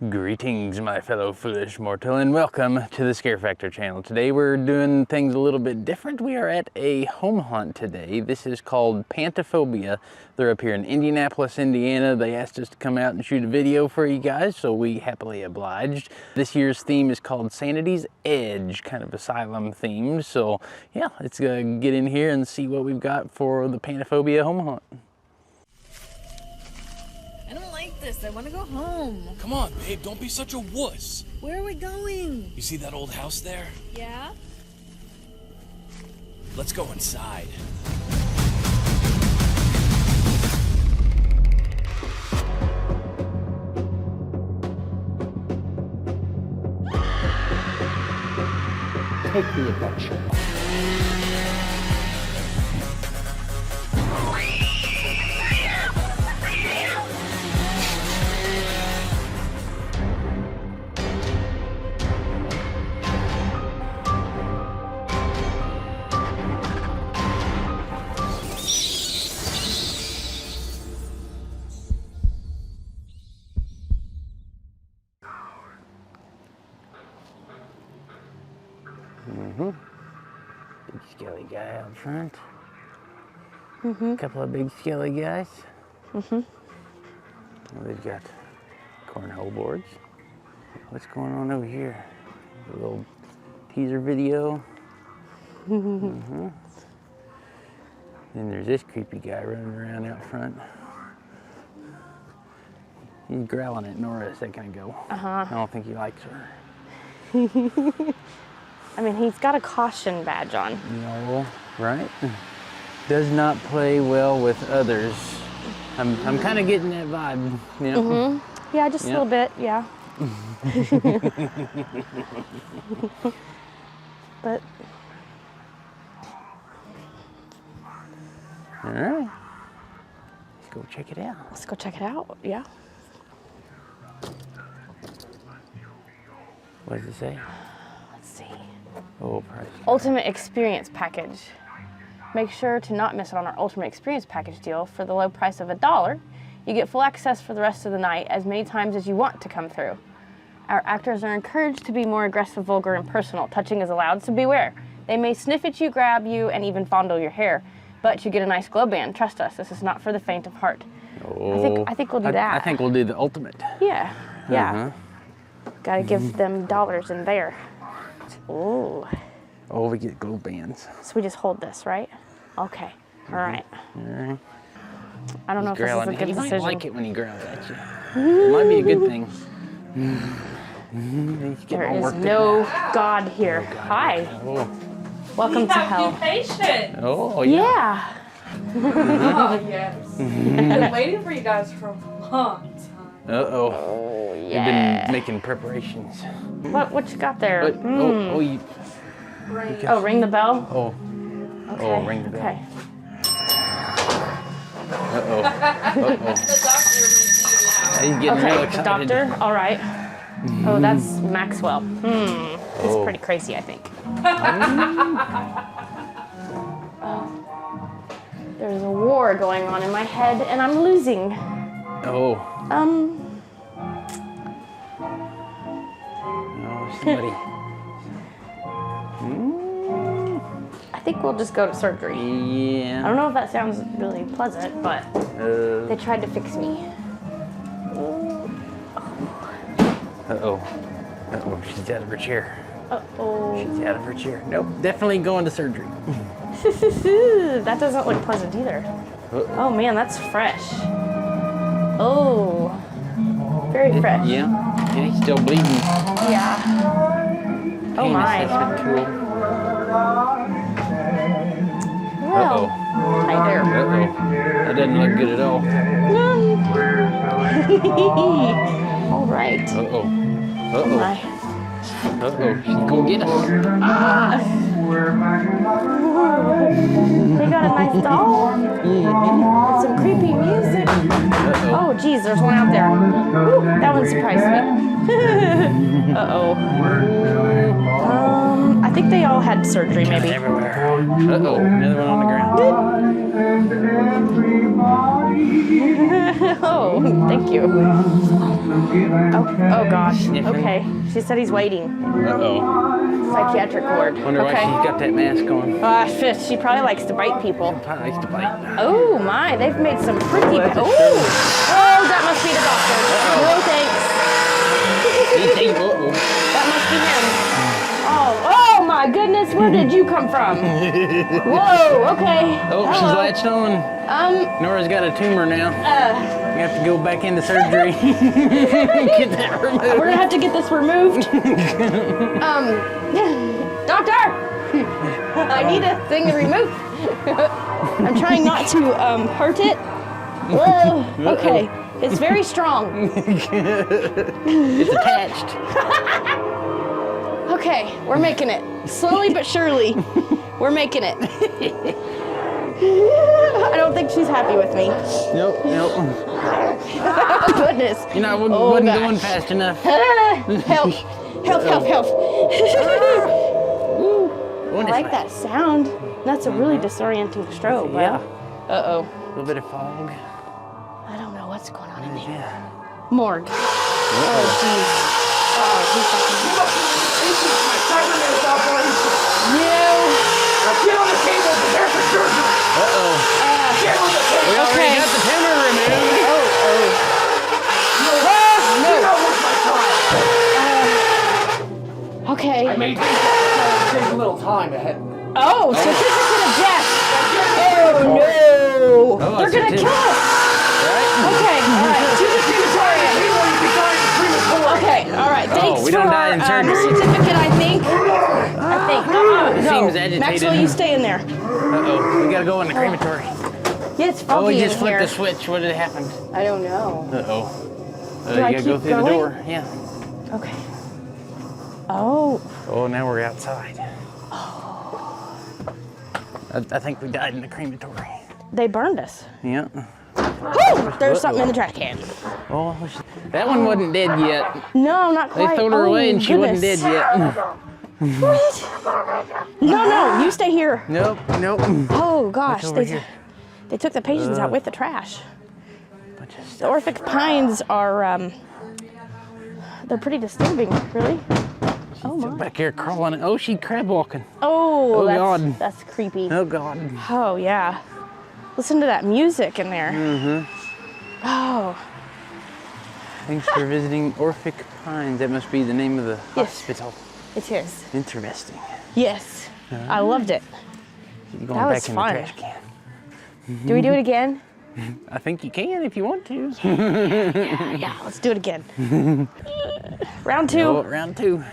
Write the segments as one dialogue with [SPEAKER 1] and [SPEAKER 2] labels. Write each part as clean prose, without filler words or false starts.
[SPEAKER 1] Greetings, my fellow foolish mortal, and welcome to the Scare Factor channel. Today we're doing things a little bit different. We are at a home hunt today. This is called Pantophobia. They're up here in Indianapolis, Indiana. They asked us to come out and shoot a video for you guys, so we happily obliged. This year's theme is called Sanity's Edge, kind of asylum themed. So yeah, let's get in here and see what we've got for the Pantophobia home hunt.
[SPEAKER 2] I don't like this. I want to go home.
[SPEAKER 3] Come on, babe. Don't be such a wuss.
[SPEAKER 2] Where are we going?
[SPEAKER 3] You see that old house there?
[SPEAKER 2] Yeah?
[SPEAKER 3] Let's go inside.
[SPEAKER 4] Take the adventure.
[SPEAKER 1] Big skelly guy out front. A couple of big skelly guys. Well, they've got cornhole boards. What's going on over here? A little teaser video. Then there's this creepy guy running around out front. He's growling at Nora a second ago. I don't think he likes her.
[SPEAKER 5] I mean, he's got a caution badge on.
[SPEAKER 1] No, right? Does not play well with others. I'm kind of getting that vibe, you know?
[SPEAKER 5] Yeah, just a little bit, yeah. But.
[SPEAKER 1] All right. Let's go check it out.
[SPEAKER 5] Let's go check it out, yeah.
[SPEAKER 1] What does it say?
[SPEAKER 5] Let's see.
[SPEAKER 1] Oh, price.
[SPEAKER 5] Ultimate Experience Package. Make sure to not miss out on our Ultimate Experience Package deal. For the low price of $1, you get full access for the rest of the night as many times as you want to come through. Our actors are encouraged to be more aggressive, vulgar, and personal. Touching is allowed, so beware. They may sniff at you, grab you, and even fondle your hair. But you get a nice glow band. Trust us, this is not for the faint of heart.
[SPEAKER 1] Oh,
[SPEAKER 5] I think we'll do that.
[SPEAKER 1] I think we'll do the ultimate.
[SPEAKER 5] Yeah, yeah. Gotta give them dollars in there. Ooh.
[SPEAKER 1] Oh, we get glow bands.
[SPEAKER 5] So we just hold this, right? Okay. All right.
[SPEAKER 1] All right.
[SPEAKER 5] I don't know if this is a good
[SPEAKER 1] You
[SPEAKER 5] decision.
[SPEAKER 1] might like it when he growls at you. It might be a good thing.
[SPEAKER 5] There is no God here. Hi.
[SPEAKER 1] Oh,
[SPEAKER 5] Welcome to hell.
[SPEAKER 6] Patient.
[SPEAKER 1] oh yeah.
[SPEAKER 5] Yeah.
[SPEAKER 6] Oh, yes. I've been waiting for you guys for a long time.
[SPEAKER 1] Uh-oh.
[SPEAKER 5] Oh,
[SPEAKER 1] We've
[SPEAKER 5] yeah.
[SPEAKER 1] been making preparations.
[SPEAKER 5] What you got there?
[SPEAKER 1] But, you...
[SPEAKER 5] Oh, ring the bell?
[SPEAKER 1] Oh.
[SPEAKER 5] Okay.
[SPEAKER 1] Oh, ring the bell.
[SPEAKER 5] Okay.
[SPEAKER 1] Uh-oh. Uh-oh.
[SPEAKER 6] The doctor may be now.
[SPEAKER 1] He's getting real
[SPEAKER 5] Okay, the
[SPEAKER 1] excited.
[SPEAKER 5] doctor? All right. Oh, that's Maxwell. He's pretty crazy, I think. There's a war going on in my head, and I'm losing.
[SPEAKER 1] Oh. No, somebody.
[SPEAKER 5] I think we'll just go to surgery. I
[SPEAKER 1] Yeah.
[SPEAKER 5] don't know if that sounds really pleasant, but they tried to fix me.
[SPEAKER 1] Uh-oh. Uh-oh, she's out of her chair.
[SPEAKER 5] Uh-oh.
[SPEAKER 1] She's out of her chair. Nope, definitely going to surgery.
[SPEAKER 5] That doesn't look pleasant either.
[SPEAKER 1] Uh-oh.
[SPEAKER 5] Oh man, that's fresh. Oh, very fresh.
[SPEAKER 1] Yeah, he's still bleeding.
[SPEAKER 5] Yeah. Oh
[SPEAKER 1] Pain
[SPEAKER 5] my.
[SPEAKER 1] assessment tool.
[SPEAKER 5] Well, hi there.
[SPEAKER 1] Uh-oh. That doesn't look good at all.
[SPEAKER 5] All right.
[SPEAKER 1] Uh-oh.
[SPEAKER 5] Oh
[SPEAKER 1] Uh-oh.
[SPEAKER 5] my.
[SPEAKER 1] Uh-oh. She's gonna get us.
[SPEAKER 5] They got a nice doll. And some creepy music.
[SPEAKER 1] Uh-oh.
[SPEAKER 5] Oh geez, there's one out there. Woo, that one surprised me. Uh-oh. I think they all had surgery, maybe.
[SPEAKER 1] Everywhere. Uh-oh. Another one on the ground.
[SPEAKER 5] Oh, thank you. Oh gosh. Okay. She said he's waiting.
[SPEAKER 1] Uh-oh.
[SPEAKER 5] Psychiatric ward.
[SPEAKER 1] Wonder why
[SPEAKER 5] Okay.
[SPEAKER 1] she's got that mask on.
[SPEAKER 5] She probably likes to bite people.
[SPEAKER 1] Probably likes to bite.
[SPEAKER 5] Oh my, they've made some pretty.
[SPEAKER 1] that's a
[SPEAKER 5] Oh, that must be the doctor. No thanks.
[SPEAKER 1] Uh-oh.
[SPEAKER 5] That must be him. Oh my goodness, where did you come from? Whoa, okay.
[SPEAKER 1] Oh, she's
[SPEAKER 5] Hello.
[SPEAKER 1] latched on. Nora's got a tumor now. We have to go back into surgery. Get that removed.
[SPEAKER 5] We're gonna have to get this removed. Doctor! I need a thing to remove. I'm trying not to hurt it. Whoa, okay. It's very strong.
[SPEAKER 1] It's attached.
[SPEAKER 5] Okay, we're making it. Slowly but surely, we're making it. I don't think she's happy with me.
[SPEAKER 1] Nope.
[SPEAKER 5] Oh, goodness.
[SPEAKER 1] You know, I wasn't
[SPEAKER 5] gosh.
[SPEAKER 1] going fast enough.
[SPEAKER 5] Help. Help.
[SPEAKER 1] I
[SPEAKER 5] I like that sound. That's a really disorienting strobe.
[SPEAKER 1] Yeah.
[SPEAKER 5] Uh-oh.
[SPEAKER 1] A little bit of fog.
[SPEAKER 5] I don't know what's going on in there.
[SPEAKER 1] Yeah.
[SPEAKER 5] Morgue. Oh, jeez. Oh, he's
[SPEAKER 3] Get on the table, prepare for surgery.
[SPEAKER 1] Uh-oh. We already got the tumor removed.
[SPEAKER 5] Okay.
[SPEAKER 3] I may take a little time ahead.
[SPEAKER 5] Oh, certificate of death. Oh, no. They're going to kill us.
[SPEAKER 1] Right?
[SPEAKER 5] Okay, all right. To the crematorium. Okay, all right. Thanks
[SPEAKER 1] we
[SPEAKER 5] for
[SPEAKER 1] don't die in
[SPEAKER 5] our
[SPEAKER 1] surgery.
[SPEAKER 5] certificate, I think. No.
[SPEAKER 1] Seems agitated.
[SPEAKER 5] Maxwell, you stay in there.
[SPEAKER 1] Uh-oh. We gotta go in the crematory.
[SPEAKER 5] Yeah, it's
[SPEAKER 1] Oh,
[SPEAKER 5] foggy
[SPEAKER 1] we
[SPEAKER 5] in
[SPEAKER 1] just flipped
[SPEAKER 5] here.
[SPEAKER 1] the switch. What had happened?
[SPEAKER 5] I don't know.
[SPEAKER 1] Uh-oh.
[SPEAKER 5] Do I
[SPEAKER 1] You gotta go
[SPEAKER 5] keep
[SPEAKER 1] through the
[SPEAKER 5] going?
[SPEAKER 1] door. Yeah.
[SPEAKER 5] Okay. Oh.
[SPEAKER 1] Oh, now we're outside. I think we died in the crematory.
[SPEAKER 5] They burned us.
[SPEAKER 1] Yeah.
[SPEAKER 5] Oh, there's something in the trash can.
[SPEAKER 1] Oh, that one wasn't dead yet.
[SPEAKER 5] No, not
[SPEAKER 1] They
[SPEAKER 5] quite.
[SPEAKER 1] threw her away and she wasn't dead
[SPEAKER 5] goodness.
[SPEAKER 1] yet.
[SPEAKER 5] What? No, you stay here.
[SPEAKER 1] Nope.
[SPEAKER 5] Oh gosh,
[SPEAKER 1] over here?
[SPEAKER 5] they took the patients out with the trash.
[SPEAKER 1] Bunch of
[SPEAKER 5] The
[SPEAKER 1] stuff.
[SPEAKER 5] Orphic Pines are they're pretty disturbing, really. Oh my.
[SPEAKER 1] Back here crawling. Oh, she crab walking.
[SPEAKER 5] Oh,
[SPEAKER 1] God.
[SPEAKER 5] that's creepy.
[SPEAKER 1] Oh, God.
[SPEAKER 5] Oh yeah. Listen to that music in there. Oh.
[SPEAKER 1] Thanks for visiting Orphic Pines. That must be the name of the hospital.
[SPEAKER 5] It is.
[SPEAKER 1] Interesting.
[SPEAKER 5] Yes. I loved it.
[SPEAKER 1] You're going
[SPEAKER 5] That was
[SPEAKER 1] back in
[SPEAKER 5] fun.
[SPEAKER 1] the trash can.
[SPEAKER 5] Do we do it again?
[SPEAKER 1] I think you can if you want to.
[SPEAKER 5] Yeah, let's do it again. Round 2.
[SPEAKER 1] Oh, round 2.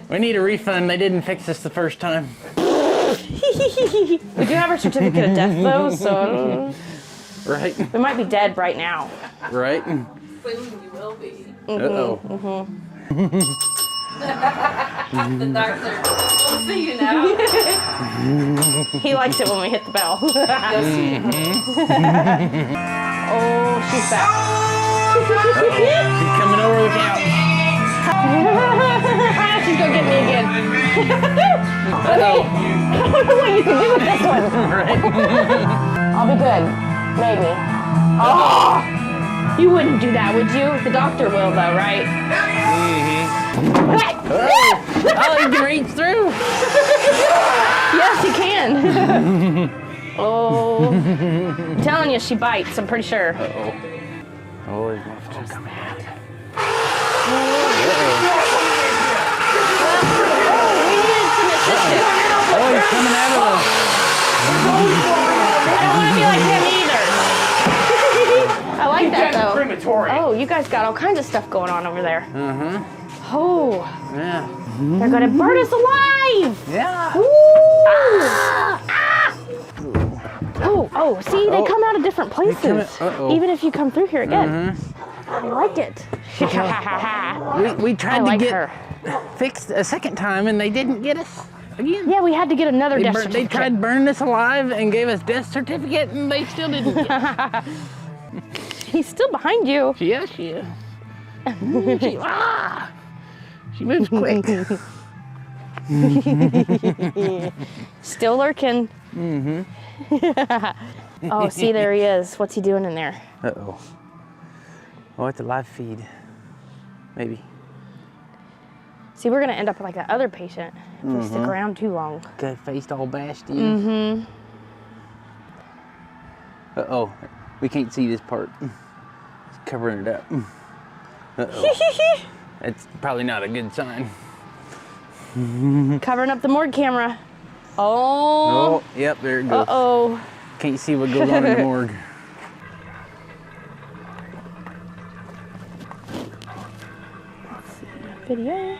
[SPEAKER 1] We need a refund. They didn't fix us the first time.
[SPEAKER 5] We do have our certificate of death though, so
[SPEAKER 1] Right?
[SPEAKER 5] we might be dead right now.
[SPEAKER 1] Right?
[SPEAKER 6] Soon you will be.
[SPEAKER 1] Uh-oh.
[SPEAKER 6] The doctor. We'll see you now.
[SPEAKER 5] He likes it when we hit the bell. Oh, she's back.
[SPEAKER 1] She's coming over the couch.
[SPEAKER 5] She's gonna get me again.
[SPEAKER 1] Uh-oh.
[SPEAKER 5] I don't know what you can do with this one.
[SPEAKER 1] Right?
[SPEAKER 5] I'll be good. Maybe. Oh! You wouldn't do that, would you? The doctor will, though, right?
[SPEAKER 1] Oh, you can reach through.
[SPEAKER 5] Yes, he can. Oh. I'm telling you, she bites, I'm pretty sure.
[SPEAKER 1] Uh-oh. Oh, there's more phone coming out.
[SPEAKER 5] We needed some assistance.
[SPEAKER 1] Oh, he's coming out of
[SPEAKER 5] I don't want to be like him either. I like that, though.
[SPEAKER 3] Crematorium.
[SPEAKER 5] Oh, you guys got all kinds of stuff going on over there. Oh,
[SPEAKER 1] Yeah.
[SPEAKER 5] they're gonna burn us alive!
[SPEAKER 1] Yeah.
[SPEAKER 5] Oh, see, they come out of different places.
[SPEAKER 1] uh-oh.
[SPEAKER 5] Even if you come through here again. I like it.
[SPEAKER 1] We tried
[SPEAKER 5] I like
[SPEAKER 1] to get
[SPEAKER 5] her.
[SPEAKER 1] fixed a second time and they didn't get us again.
[SPEAKER 5] Yeah, we had to get another death
[SPEAKER 1] They
[SPEAKER 5] certificate.
[SPEAKER 1] tried to burn us alive and gave us death certificate and they still didn't get us.
[SPEAKER 5] He's still behind you.
[SPEAKER 1] Yeah, she is. She moves quick.
[SPEAKER 5] Still lurking. Oh, see, there he is. What's he doing in there?
[SPEAKER 1] Uh-oh. Oh, it's a live feed. Maybe.
[SPEAKER 5] See, we're gonna end up like that other patient if we stick around too long.
[SPEAKER 1] Got faced all bashed in. Uh-oh, we can't see this part. It's covering it up. Uh-oh. It's probably not a good sign.
[SPEAKER 5] Covering up the morgue camera. Oh.
[SPEAKER 1] Oh, yep, there it goes.
[SPEAKER 5] Uh-oh.
[SPEAKER 1] Can't see what goes on in the morgue.
[SPEAKER 5] Video.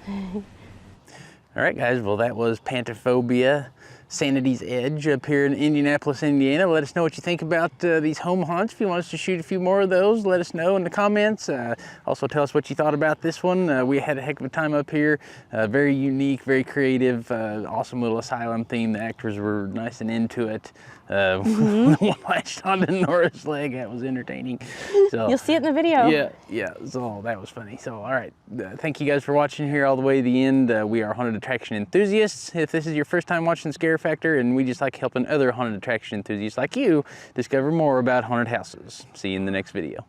[SPEAKER 1] All right, guys, well, that was Pantophobia, Sanity's Edge up here in Indianapolis, Indiana. Let us know what you think about these home haunts. If you want us to shoot a few more of those, let us know in the comments. Also, tell us what you thought about this one. We had a heck of a time up here. Very unique, very creative, awesome little asylum theme. The actors were nice and into it. The one latched onto Nora's leg, that was entertaining. So,
[SPEAKER 5] You'll see it in the video.
[SPEAKER 1] yeah, so that was funny. So, all right, thank you guys for watching here all the way to the end. We are haunted attraction enthusiasts. If this is your first time watching Scare Factor, and we just like helping other haunted attraction enthusiasts like you discover more about haunted houses. See you in the next video.